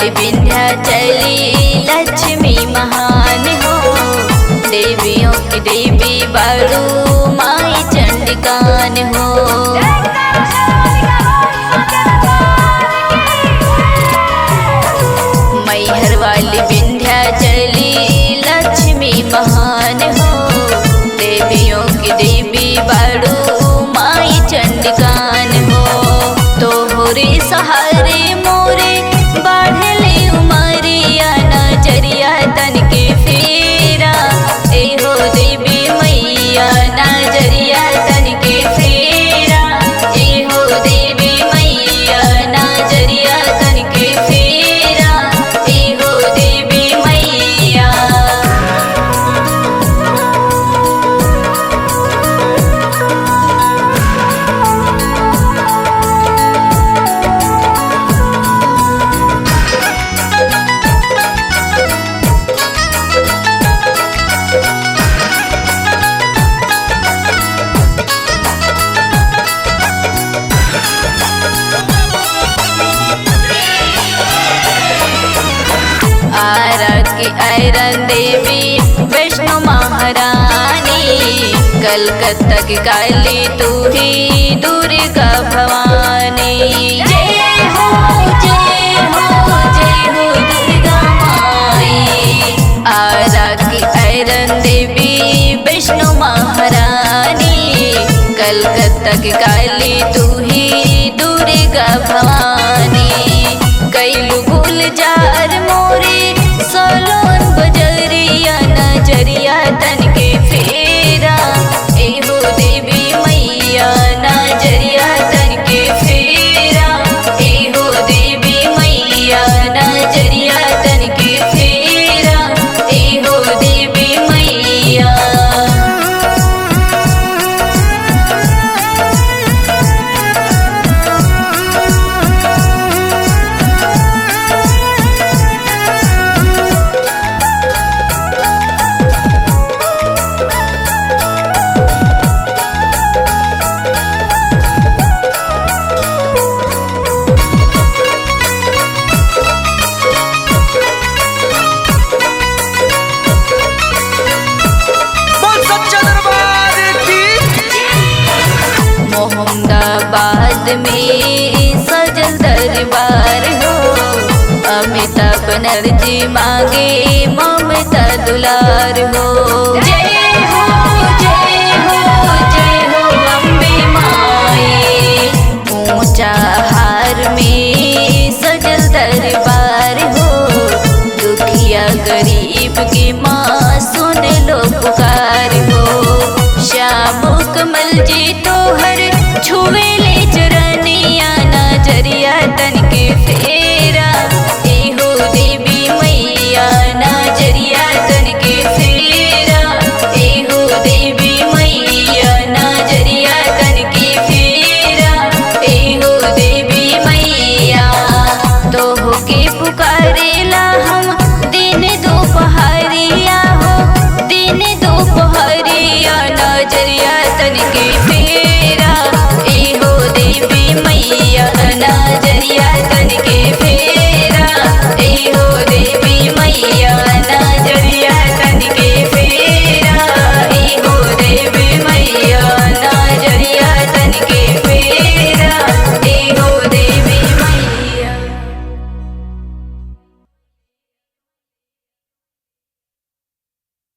वाली विंध्याचली लक्ष्मी महान हो। देवियों की देवी बारू माई चंडिकान हो। मैहर वाली विंध्याचली लक्ष्मी महान हो। देवियों की देवी बारू माई चंडिकान हो। तोहरे सहारे मोरे बाढ़ले उमरिया नजरिया तन के फेरा। ए हो देवी मैया नजरिया तन के फेरा। ए हो देवी मैया नजरिया तन के फेरा। ए हो देवी मैया। आरा की आयरन देवी वैष्णो महारानी। कलकत्ता की काली तू ही दुर्गा भवानी। जय हो जय हो जय हो दुर्गा माई। आरा की आयरन देवी वैष्णो महारानी। कलकत्ता की काली तू ही दुर्गा भवानी। कैलू गुलजार मोरे सोलोन बजरिया नजरिया तन के फेरा। ए हो देवी मैया नजरिया तन के फेरा। ए हो देवी मैया नजरिया तन के फेरा। ए हो देवी मैया। मोहम्मदाबाद में सजल दरबार हो। अमिताभ बनर्जी मांगे ममता दुलार हो। जय हो जय हो जय हो अम्बे माई। ऊंचा हार में सजल दरबार हो। दुखिया गरीब की माँ सुन लो पुकार हो। श्याम कमल जी तोहर छुवे ले चरनिया नजरिया तन के फेरा। ए हो देवी मैया नजरिया तन के फेरा। ए हो देवी मैया नजरिया तन के फेरा। ए हो देवी मैया। तोह के पुकारेला हम दिन दोपहरिया हो। दिन दोपहरिया नजरिया तन के